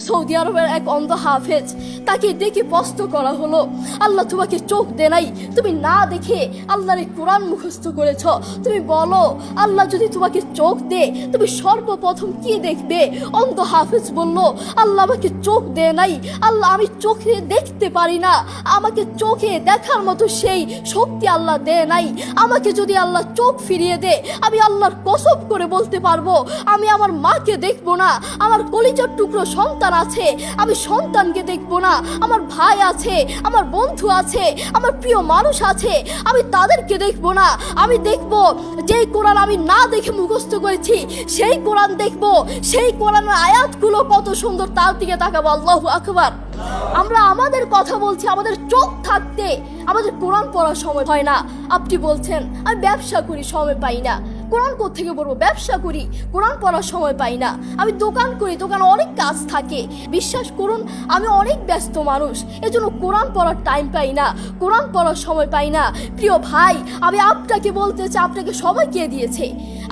Saudi আরবের এক অন্ধ হাফেজ, তাকে ডেকে প্রশ্ন করা হলো, আল্লাহ তোমাকে চোখ দে নাই, তুমি না দেখে আল্লাহর কোরআন মুখস্থ করেছ, তুমি বলো আল্লাহ যদি তোমাকে চোখ দে তুমি সর্বপ্রথম কি দেখবে? অন্ধ হাফেজ বলল, আল্লাহ আমাকে চোখ দে নাই, আল্লাহ আমি চোখে দেখতে পারি না, আমাকে চোখে দেখার মতো সেই শক্তি আল্লাহ দে নাই। আমাকে যদি আল্লাহ চোখ ফিরিয়ে দে, আমি আল্লাহর কসম করে বলতে পারবো আমি আমার মাকে দেখবো না, আমার কলিজার টুকরো সন্তান আছে আমি সন্তানকে দেখবো না, আমার ভাই আছে, আমার বন্ধু আছে, আমার প্রিয় মানুষ আছে আমি তাদেরকে দেখবো না। আমি দেখবো যেই কোরআন আমি না দেখে মুখস্থ করেছি সেই কোরআন দেখবো, সেই কোরআনের আয়াতগুলো কত সুন্দর তার দিকে তাকাবো। আল্লাহু আকবার। আমরা আমাদের কথা বলছি, আমাদের চোখ থাকতে আমাদের কোরআন পড়ার সময় হয় না। আপনি বলছেন আমি ব্যবসা করি সময় পাই না, কোরআন কোত্থেকে পড়বো? ব্যবসা করি কোরআন পড়ার সময় পাই না, আমি দোকান করি দোকানে অনেক কাজ থাকে, বিশ্বাস করুন আমি অনেক ব্যস্ত মানুষ, এজন্য কোরআন পড়ার টাইম পাই না, কোরআন পড়ার সময় পাই না। প্রিয় ভাই, আমি আপনাকে বলতে চাই আপনাকে সময় কে দিয়েছে?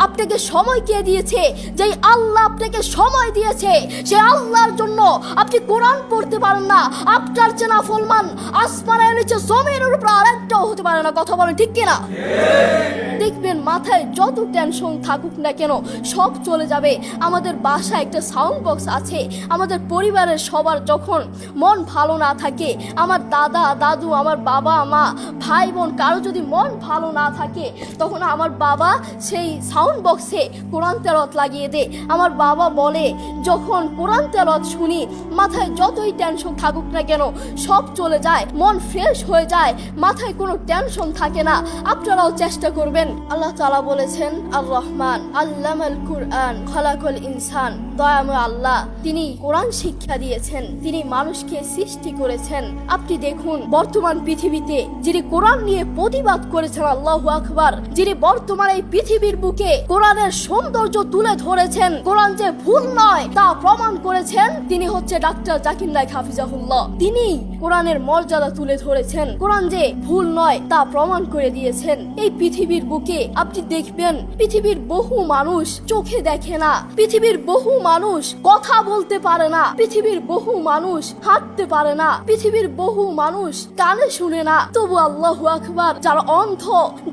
আপনাকে সময় কে দিয়েছে? যেই আল্লাহ আপনাকে সময় দিয়েছে সেই আল্লাহর জন্য আপনি কোরআন পড়তে পারেন না। আপনার চেনা ফলমান আসমানের নিচে জমিনের উপর আরেকটাও হতে পারে না। কথা বলেন ঠিক কিনা? দেখবেন মাথায় যত টেনশন থাকুক না কেন সব চলে যাবে। আমাদের বাসায় একটা সাউন্ড বক্স আছে, আমাদের পরিবারের সবার যখন মন ভালো না থাকে, আমার দাদা দাদু, আমার বাবা মা, ভাই বোন কারো যদি মন ভালো না থাকে, তখন আমার বাবা সেই সাউন্ড বক্সে কোরআন তেলাওয়াত লাগিয়ে দেয়। আমার বাবা বলে যখন কোরআন তেলাওয়াত শুনি মাথায় যতই টেনশন থাকুক না কেন সব চলে যায়, মন ফ্রেশ হয়ে যায়, মাথায় কোনো টেনশন থাকে না। আপনারাও চেষ্টা করবেন। আল্লাহ তাআলা বলেছেন আর রহমান আল্লামাল কুরআন খালাকাল ইনসান, দয়াময় আল্লাহ তিনি কোরআন শিক্ষা দিয়েছেন, তিনি মানুষকে সৃষ্টি করেছেন। আপনি দেখুন বর্তমান পৃথিবীতে যিনি কোরআন নিয়ে প্রতিবাদ করেছেন, আল্লাহু আকবার, যিনি বর্তমান এই পৃথিবীর বুকে কোরআনের সৌন্দর্য তুলে ধরেছেন, কোরআন যে ভুল নয় তা প্রমাণ করেছেন, তিনি হচ্ছে ডাক্তার জাকির নায়েক হাফিজাহুল্লাহ। তিনি কোরআনের মর্যাদা তুলে ধরেছেন, কোরআন যে ভুল নয় তা প্রমাণ করে দিয়েছেন। এই পৃথিবীর বুকে আপনি দেখবেন পৃথিবীর বহু মানুষ চোখে দেখে না, পৃথিবীর বহু মানুষ কথা বলতে পারে না, পৃথিবীর বহু মানুষ হাঁটতে পারে না, পৃথিবীর বহু মানুষ কানে শুনে না, তবু আল্লাহু আকবার যারা অন্ধ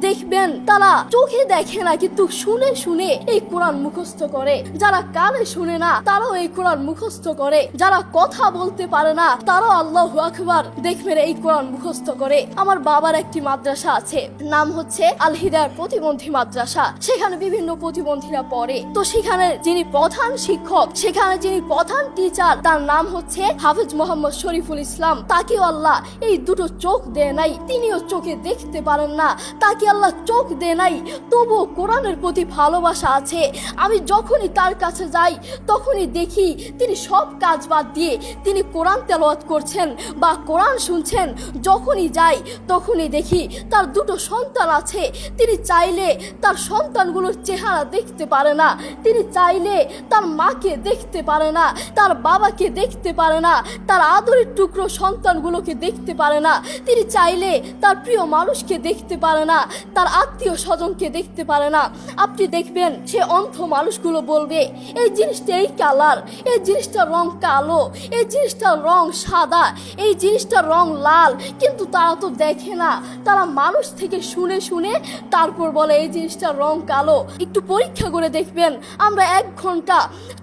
দেখবেন তারা চোখে দেখে না কিন্তু শুনে শুনে এই কোরআন মুখস্থ করে, যারা কানে শুনে না তারাও এই কোরআন মুখস্থ করে, যারা কথা বলতে পারে না তারাও আল্লাহু আকবার দেখবেন এই কোরআন মুখস্থ করে। আমার বাবার একটি মাদ্রাসা আছে, নাম হচ্ছে আল হিদায়াত প্রতিবন্ধী মাদ্রাসা, সেখানে বিভিন্ন প্রতিবন্ধীরা পড়ে। তো সেখানে যিনি প্রধান শিক্ষক, সেখানে যিনি প্রধান টিচার, তার নাম হচ্ছে হাফেজ মোহাম্মদ শরীফুল ইসলাম। তাকেও আল্লাহ এই দুটো চোখ দেয় নাই, তিনিও চোখে দেখতে পারেন না, তাকে আল্লাহ চোখ দেয় নাই, তবুও কোরআনের প্রতি ভালোবাসা আছে। আমি যখনই তার কাছে যাই তখনই দেখি তিনি সব কাজ বাদ দিয়ে তিনি কোরআন তেলাওয়াত করছেন বা কোরআন শুনছেন। যখনই যাই তখনই দেখি তার দুটো সন্তান আছে, তিনি চাইলে তার সন্তানগুলোর চেহারা দেখতে পারে না, তিনি চাইলে তার মাকে দেখতে পারে না, তার বাবাকে দেখতে পারে না, তার আদরের টুকরো সন্তানগুলোকে দেখতে পারে না, তিনি চাইলে তার প্রিয় মানুষকে দেখতে পারে না, তার আত্মীয় স্বজনকে দেখতে পারে না। আপনি দেখবেন সে অন্ধ মানুষগুলো বলবে এই জিনিসটা এই কালার, এই জিনিসটার রং কালো, এই জিনিসটার রং সাদা, এই জিনিসটার রং লাল, কিন্তু তারা তো দেখে না, তারা মানুষ থেকে শুনে শুনে তারপর বলে এই জিনিসটার রং কালো। একটু পরীক্ষা করে দেখবেন আমরা 1 ঘন্টা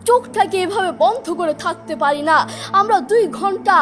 চোখটাকে এভাবে বন্ধ করে থাকতে পারি না, আমরা 2 ঘন্টা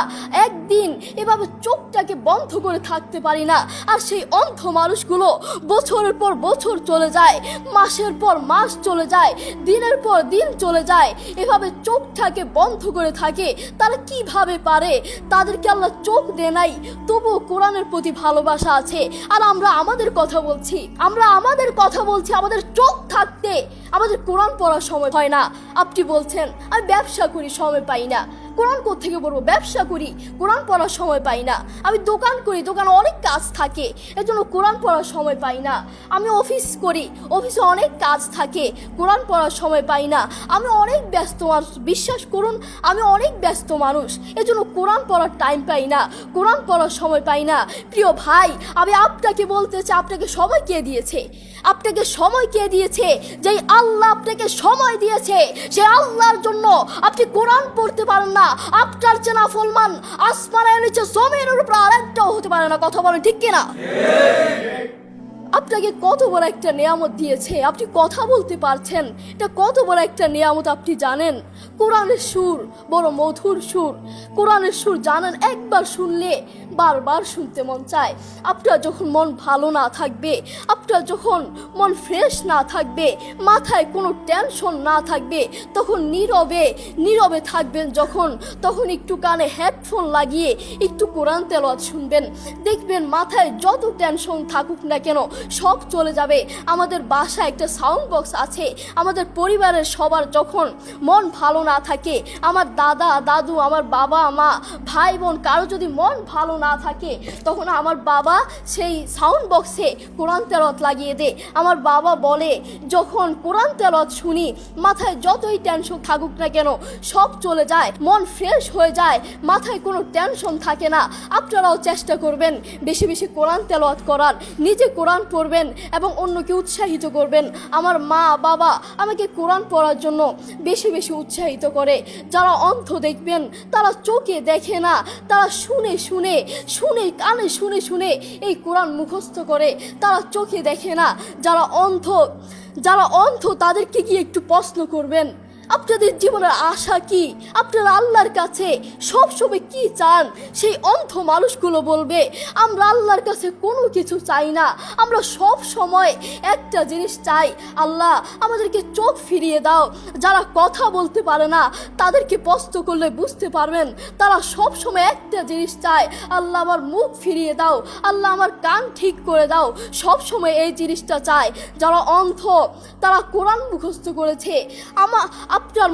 একদিন এভাবে চোখটাকে বন্ধ করে থাকতে পারি না। আর সেই অন্ধ মানুষগুলো বছরের পর বছর চলে যায়, মাসের পর মাস চলে যায়, দিনের পর দিন চলে যায়, এভাবে চোখটাকে বন্ধ করে থাকে। তারা কিভাবে পারে? তাদেরকে আল্লাহ চোখ দেয় নাই, তবুও কোরআনের প্রতি ভালোবাসা আছে। আর আমরা আমাদের কথা বলছি, আমাদের চোখ থাকতে আমাদের কোরআন পড়ার সময় হয় না। আপনি বলছেন আমি ব্যবসা করি সময় পাই না, কোরআন কোত্থেকে পড়বো? ব্যবসা করি কোরআন পড়ার সময় পাই না, আমি দোকান করি দোকানে অনেক কাজ থাকে এজন্য কোরআন পড়ার সময় পাই না, আমি অফিস করি অফিসে অনেক কাজ থাকে কোরআন পড়ার সময় পাই না, আমি অনেক ব্যস্ত মানুষ, বিশ্বাস করুন আমি অনেক ব্যস্ত মানুষ এজন্য কোরআন পড়ার টাইম পাই না, কোরআন পড়ার সময় পাই না। প্রিয় ভাই, আমি আপনাকে বলতে চাই আপনাকে সময় কে দিয়েছে? আপনাকে সময় কে দিয়েছে? যেই আল্লাহ আপনাকে সময় দিয়েছে সেই আল্লাহর জন্য আপনি কোরআন পড়তে পারেন না, আপনার চেয়ে নাফরমান আসমানের নিচে জমিনের উপর আরেকটাও হতে পারে না। কথা বলেন ঠিক কিনা? আপনাকে কত বড় একটা নিয়ামত দিয়েছে, আপনি কথা বলতে পারছেন, এটা কত বড় একটা নিয়ামত আপনি জানেন? কোরআনের সুর বড় মধুর সুর, কোরআনের সুর জানেন, একবার শুনলে বারবার শুনতে মন চায়। আপনার যখন মন ভালো না থাকবে, আপনার যখন মন ফ্রেশ না থাকবে, মাথায় কোনো টেনশন না থাকবে, তখন নীরবে নীরবে থাকবেন যখন, তখন একটু কানে হেডফোন লাগিয়ে একটু কোরআন তেলাওয়াত শুনবেন, দেখবেন মাথায় যত টেনশন থাকুক না কেন সব চলে যাবে। আমাদের বাসায় একটা সাউন্ড বক্স আছে, আমাদের পরিবারের সবার যখন মন ভালো না থাকে, আমার দাদা দাদু, আমার বাবা মা, ভাই বোন, কারো যদি মন ভালো না থাকে, তখন আমার বাবা সেই সাউন্ড বক্সে কোরআন তেলাওয়াত লাগিয়ে দেয়। আমার বাবা বলে, যখন কোরআন তেলাওয়াত শুনি মাথায় যতই টেনশন থাকুক না কেন সব চলে যায়, মন ফ্রেশ হয়ে যায়, মাথায় কোনো টেনশন থাকে না। আপনারাও চেষ্টা করবেন বেশি বেশি কোরআন তেলাওয়াত করার, নিজে কোরআন পড়বেন এবং অন্যকে উৎসাহিত করবেন। আমার মা বাবা আমাকে কোরআন পড়ার জন্য বেশি বেশি উৎসাহিত করে। যারা অন্ধ দেখবেন, তারা চোখে দেখে না, তারা শুনে শুনে শুনে কানে শুনে শুনে এই কোরআন মুখস্থ করে, তারা চোখে দেখে না। যারা অন্ধ তাদেরকে গিয়ে একটু প্রশ্ন করবেন, আপনাদের জীবনের আশা কি, আপনারা আল্লাহর কাছে সবসময় কি চান? সেই অন্ধ মানুষগুলো বলবে, আমরা আল্লাহর কাছে কোনো কিছু চাই না, আমরা সব সময় একটা জিনিস চাই, আল্লাহ আমাদেরকে চোখ ফিরিয়ে দাও। যারা কথা বলতে পারে না তাদেরকে প্রশ্ন করলে বুঝতে পারবেন, তারা সব সময় একটা জিনিস চায়, আল্লাহ আমার মুখ ফিরিয়ে দাও, আল্লাহ আমার কান ঠিক করে দাও, সব সময় এই জিনিসটা চায়। যারা অন্ধ তারা কোরআন মুখস্থ করেছে। আপনার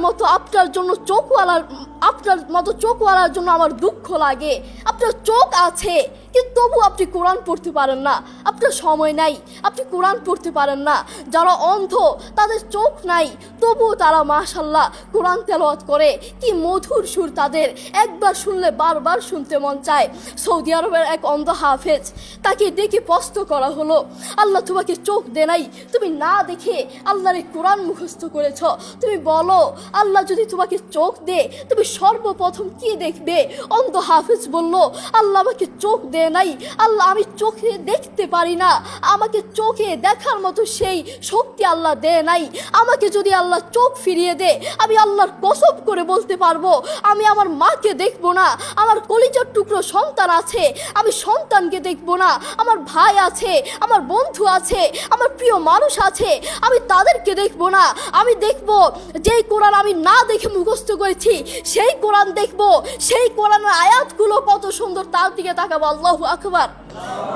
মতো চোখওয়ালার জন্য আমার দুঃখ লাগে। আপনার চোখ আছে কিন্তু তবু আপনি কোরআন পড়তে পারেন না, আপনার সময় নাই, আপনি কোরআন পড়তে পারেন না। যারা অন্ধ তাদের চোখ নাই তবুও তারা মাশাআল্লাহ কোরআন তেলাওয়াত করে, কি মধুর সুর তাদের, একবার শুনলে বারবার শুনতে মন চায়। সৌদি আরবের এক অন্ধ হাফেজ, তাকে ডেকে প্রশ্ন করা হলো, আল্লাহ তোমাকে চোখ দে নাই, তুমি না দেখে আল্লাহর এই কোরআন মুখস্থ করেছ, তুমি বলো আল্লাহ যদি তোমাকে চোখ দে তুমি সর্বপ্রথম কি দেখবে? অন্ধ হাফেজ বলল, আল্লাহ আমাকে চোখ দে নাই, আল্লাহ আমি চোখে দেখতে পারি না, আমাকে চোখে দেখার মতো সেই শক্তি আল্লাহ দে নাই। আমাকে যদি আল্লাহ চোখ ফিরিয়ে দে, আমি আল্লাহর কসম করে বলতে পারবো আমি আমার মাকে দেখবো না, আমার কলিজার টুকরো সন্তান আছে আমি সন্তানকে দেখবো না, আমার ভাই আছে, আমার বন্ধু আছে, আমার প্রিয় মানুষ আছে আমি তাদেরকে দেখবো না। আমি দেখবো যেই কোরআন আমি না দেখে মুখস্থ করেছি সেই কোরআন দেখবো, সেই কোরআনের আয়াতগুলো কত সুন্দর, তার দিকে তাকাবো। আল্লাহু আকবার।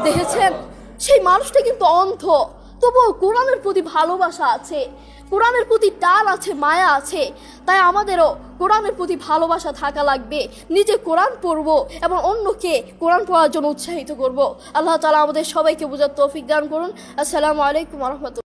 দেখেছেন, সেই মানুষটা কিন্তু অন্ধ, তবুও কোরআনের প্রতি ভালোবাসা আছে, কোরআনের প্রতি টান আছে, মায়া আছে। তাই আমাদেরও কোরআনের প্রতি ভালোবাসা থাকা লাগবে, নিজে কোরআন পড়বো এবং অন্যকে কোরআন পড়ার জন্য উৎসাহিত করব। আল্লাহ তাআলা আমাদের সবাইকে বোঝার তৌফিক দান করুন। আসসালামু আলাইকুম ওয়া রাহমাতুল্লাহ।